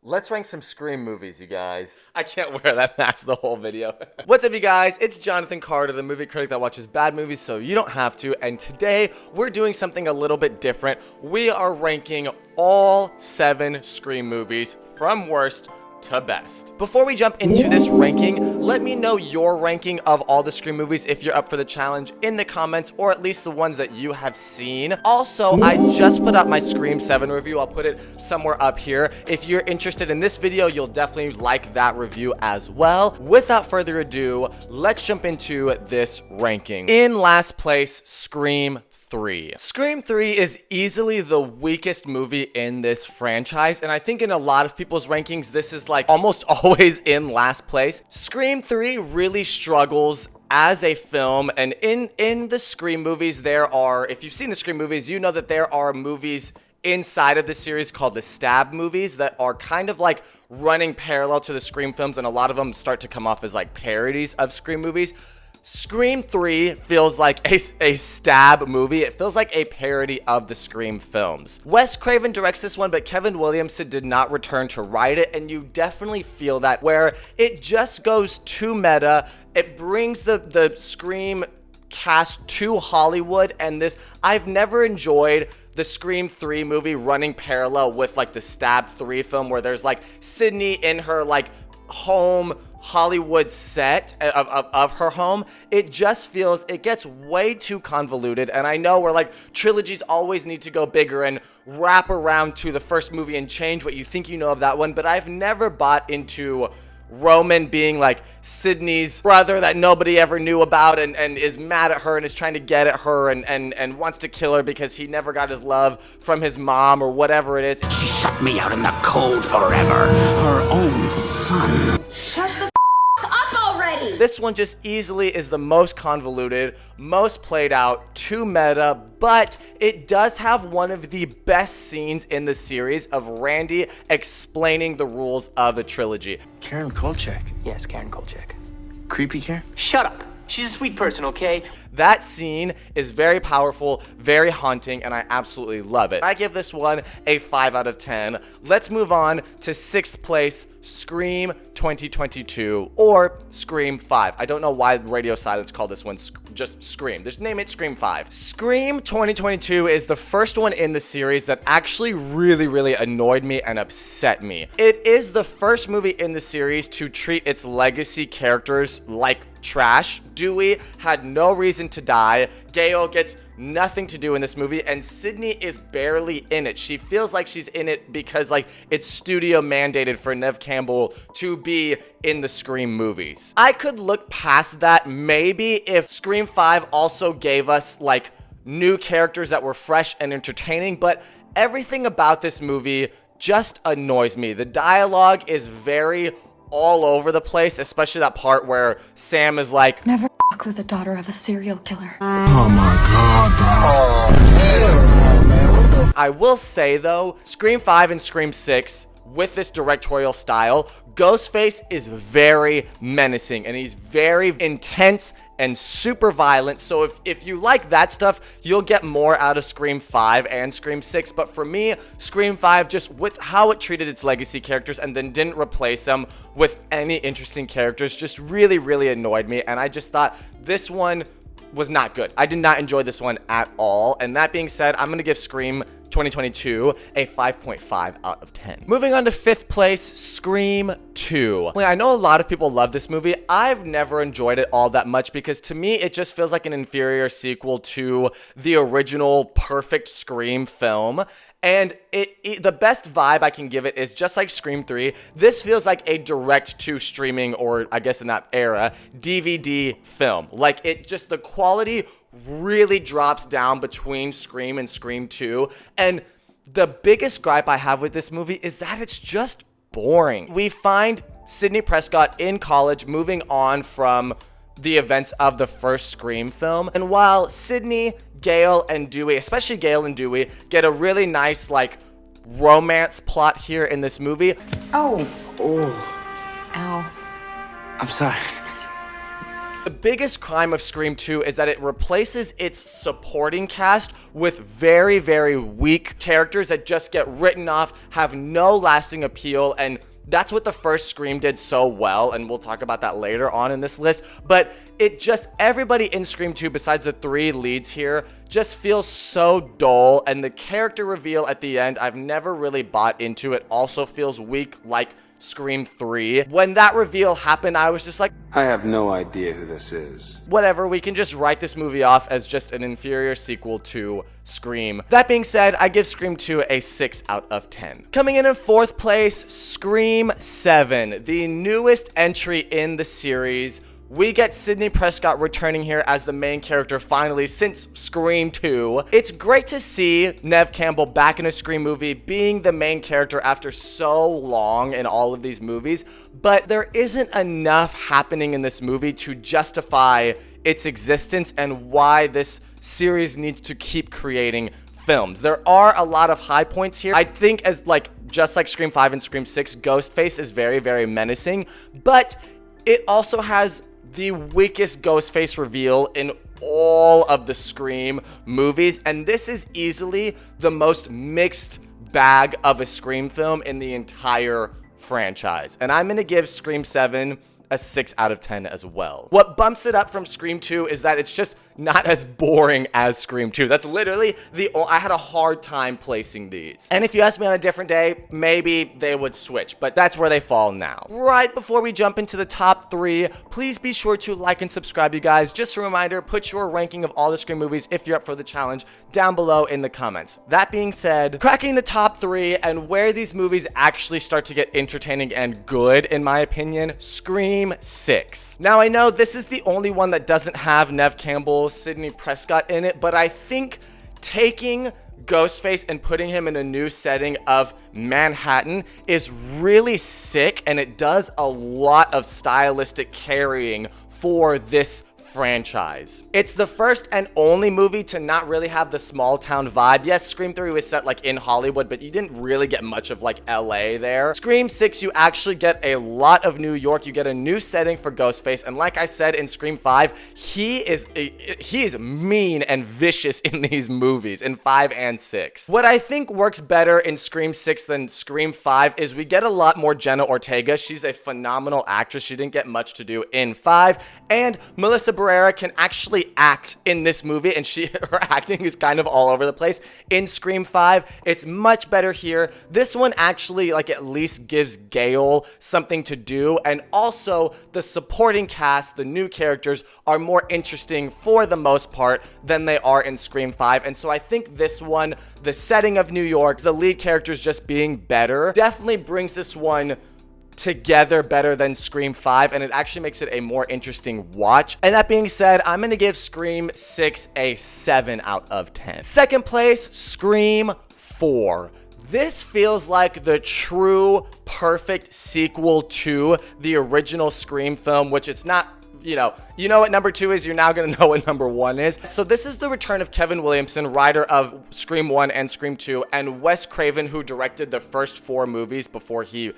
Let's rank some Scream movies, you guys. I can't wear that mask the whole video. What's up, you guys? It's Jonathan Carter, the movie critic that watches bad movies so you don't have to. And today, we're doing something a little bit different. We are ranking all 7 Scream movies from worst to best. Before we jump into this ranking, let me know your ranking of all the Scream movies if you're up for the challenge in the comments, or at least the ones that you have seen. Also, I just put up my Scream 7 review. I'll put it somewhere up here. If you're interested in this video, you'll definitely like that review as well. Without further ado, let's jump into this ranking. In last place, Scream 3. Scream 3 is easily the weakest movie in this franchise, and I think in a lot of people's rankings, this is like almost always in last place. Scream 3 really struggles as a film, and in the Scream movies, there are, if you've seen the Scream movies, you know that there are movies inside of the series called the Stab movies that are kind of like running parallel to the Scream films, and a lot of them start to come off as like parodies of Scream movies. Scream 3 feels like a Stab movie. It feels like a parody of the Scream films. Wes Craven directs this one, but Kevin Williamson did not return to write it, and you definitely feel that, where it just goes too meta. It brings the Scream cast to Hollywood, and this, I've never enjoyed the Scream 3 movie running parallel with like the Stab 3 film, where there's like Sydney in her like home Hollywood set of her home. It just feels, it gets way too convoluted, and I know we're like, trilogies always need to go bigger and wrap around to the first movie and change what you think you know of that one, but I've never bought into Roman being like Sydney's brother that nobody ever knew about, and is mad at her and is trying to get at her and wants to kill her because he never got his love from his mom or whatever it is. She shut me out in the cold forever. Her own son. Shut the up already! This one just easily is the most convoluted, most played out, too meta, but it does have one of the best scenes in the series of Randy explaining the rules of the trilogy. Karen Kolchak. Yes, Karen Kolchak. Creepy Karen? Shut up. She's a sweet person, okay? That scene is very powerful, very haunting, and I absolutely love it. I give this one a 5 out of 10. Let's move on to 6th place, Scream 2022, or Scream 5. I don't know why Radio Silence called this one just Scream. Just name it Scream 5. Scream 2022 is the first one in the series that actually really annoyed me and upset me. It is the first movie in the series to treat its legacy characters like trash. Dewey had no reason to die. Gale gets nothing to do in this movie, and Sydney is barely in it. She feels like she's in it because like it's studio mandated for Neve Campbell to be in the Scream movies. I could look past that maybe if Scream 5 also gave us like new characters that were fresh and entertaining, but everything about this movie just annoys me. The dialogue is very all over the place, especially that part where Sam is like, Never fuck with the daughter of a serial killer. Oh my god, I will say though, Scream 5 and Scream 6, with this directorial style, Ghostface is very menacing and he's very intense and super violent. So if you like that stuff, you'll get more out of Scream 5 and Scream 6. But for me, Scream 5, just with how it treated its legacy characters and then didn't replace them with any interesting characters, just really annoyed me. And I just thought this one was not good. I did not enjoy this one at all. And that being said, I'm gonna give Scream 2022 a 5.5 out of 10. Moving on to 5th place, Scream 2. I know a lot of people love this movie. I've never enjoyed it all that much because to me, it just feels like an inferior sequel to the original perfect Scream film. And the best vibe I can give it is just like Scream 3. This feels like a direct to streaming, or I guess in that era, DVD film. Like it just, the quality really drops down between Scream and Scream 2. And the biggest gripe I have with this movie is that it's just boring. We find Sidney Prescott in college, moving on from the events of the first Scream film. And while Sydney, Gale, and Dewey, especially Gale and Dewey, get a really nice like romance plot here in this movie. Oh. Oh, Ow. I'm sorry. The biggest crime of Scream 2 is that it replaces its supporting cast with very, very weak characters that just get written off, have no lasting appeal, and that's what the first Scream did so well, and we'll talk about that later on in this list. But it just, everybody in Scream 2 besides the 3 leads here just feels so dull, and the character reveal at the end, I've never really bought into. It also feels weak like Scream 3. When that reveal happened, I was just like, I have no idea who this is. whatever, we can just write this movie off as just an inferior sequel to Scream. That being said, I give Scream 2 a 6 out of 10. Coming in 4th place, Scream 7, the newest entry in the series. We get Sidney Prescott returning here as the main character finally since Scream 2. It's great to see Neve Campbell back in a Scream movie being the main character after so long in all of these movies, but there isn't enough happening in this movie to justify its existence and why this series needs to keep creating films. There are a lot of high points here. I think just like Scream 5 and Scream 6, Ghostface is very, very menacing, but it also has the weakest Ghostface reveal in all of the Scream movies, and this is easily the most mixed bag of a Scream film in the entire franchise. And I'm gonna give Scream 7 a 6 out of 10 as well. What bumps it up from Scream 2 is that it's just not as boring as Scream 2. That's literally I had a hard time placing these. And if you ask me on a different day, maybe they would switch, but that's where they fall now. Right before we jump into the top 3, please be sure to like and subscribe, you guys. Just a reminder, put your ranking of all the Scream movies, if you're up for the challenge, down below in the comments. That being said, cracking the top 3 and where these movies actually start to get entertaining and good, in my opinion, Scream 6. Now, I know this is the only one that doesn't have Neve Campbell, Sidney Prescott in it, but I think taking Ghostface and putting him in a new setting of Manhattan is really sick, and it does a lot of stylistic carrying for this franchise. It's the first and only movie to not really have the small town vibe. Yes, Scream 3 was set in Hollywood, but you didn't really get much of LA there. Scream 6, you actually get a lot of New York. You get a new setting for Ghostface, and like I said in Scream 5, he is mean and vicious in these movies, in 5 and 6. What I think works better in Scream 6 than Scream 5 is we get a lot more Jenna Ortega. She's a phenomenal actress. She didn't get much to do in 5, and Melissa Barrera can actually act in this movie, and her acting is kind of all over the place. In Scream 5, it's much better here. This one actually at least gives Gale something to do, and also the supporting cast, the new characters, are more interesting for the most part than they are in Scream 5. And so I think this one, the setting of New York, the lead characters just being better, definitely brings this one together better than Scream 5, and it actually makes it a more interesting watch. And that being said, I'm gonna give Scream 6 a 7 out of 10. Second place, Scream 4. This feels like the true perfect sequel to the original Scream film, which it's not. You know what number 2 is, you're now going to know what number 1 is. So this is the return of Kevin Williamson, writer of Scream 1 and Scream 2, and Wes Craven, who directed the first 4 movies before he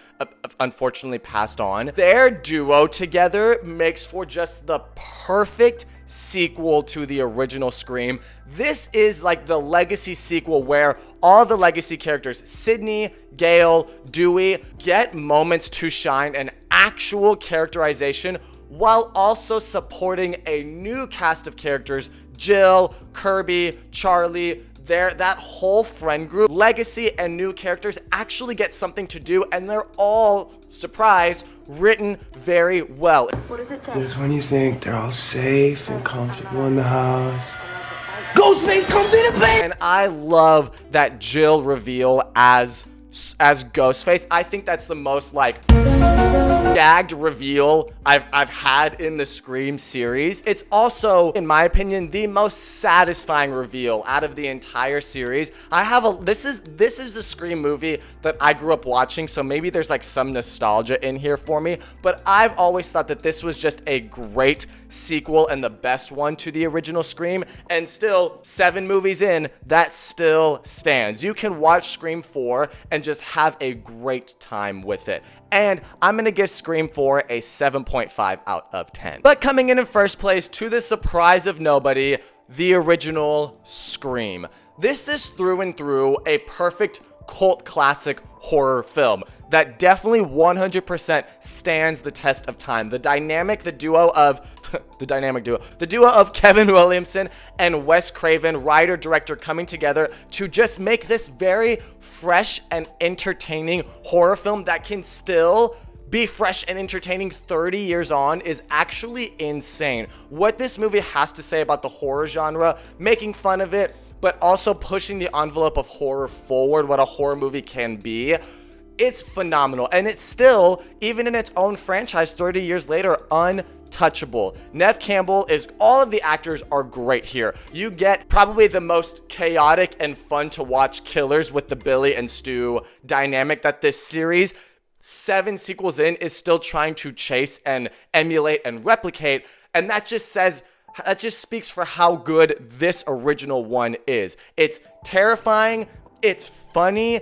unfortunately passed on. Their duo together makes for just the perfect sequel to the original Scream. This is the legacy sequel where all the legacy characters, Sidney, Gale, Dewey, get moments to shine and actual characterization, while also supporting a new cast of characters, Jill, Kirby, Charlie. That whole friend group, legacy and new characters, actually get something to do, and they're all, surprise, written very well. What does it say? Just when you think they're all safe and comfortable in the house, Ghostface comes in and bang! And I love that Jill reveal as Ghostface. I think that's the most gagged reveal I've had in the Scream series. It's also, in my opinion, the most satisfying reveal out of the entire series. This is a Scream movie that I grew up watching, so maybe there's some nostalgia in here for me, but I've always thought that this was just a great sequel and the best one to the original Scream, and still 7 movies in, that still stands. You can watch Scream 4 and just have a great time with it. And I'm gonna give Scream 4 a 7.5 out of 10. But coming in first place, to the surprise of nobody, the original Scream. This is through and through a perfect cult classic horror film that definitely 100% stands the test of time. The duo of Kevin Williamson and Wes Craven, writer director, coming together to just make this very fresh and entertaining horror film that can still be fresh and entertaining 30 years on is actually insane. What this movie has to say about the horror genre, making fun of it, but also pushing the envelope of horror forward, what a horror movie can be, it's phenomenal. And it's still, even in its own franchise 30 years later, untouchable. Neve Campbell all of the actors are great here. You get probably the most chaotic and fun to watch killers with the Billy and Stu dynamic that this series, 7 sequels in, is still trying to chase and emulate and replicate. And that just speaks for how good this original one is. It's terrifying, it's funny,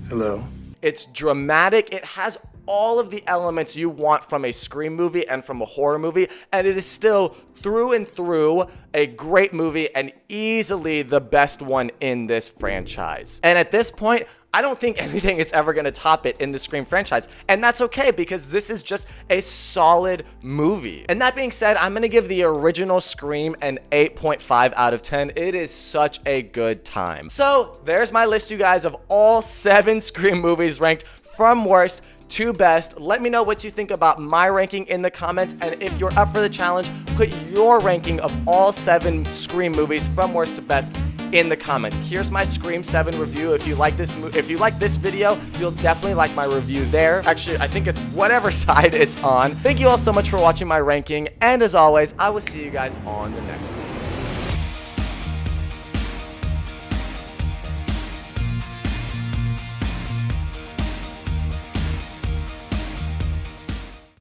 Hello. it's dramatic, it has all of the elements you want from a Scream movie and from a horror movie, and it is still through and through a great movie and easily the best one in this franchise. And at this point, I don't think anything is ever going to top it in the Scream franchise. And that's okay, because this is just a solid movie. And that being said, I'm going to give the original Scream an 8.5 out of 10. It is such a good time. So there's my list, you guys, of all 7 Scream movies ranked from worst to best. Let me know what you think about my ranking in the comments, and if you're up for the challenge, put your ranking of all 7 Scream movies from worst to best in the comments. Here's my Scream 7 review. If you like this video, you'll definitely like my review there. Actually, I think it's whatever side it's on. Thank you all so much for watching my ranking, and as always, I will see you guys on the next one.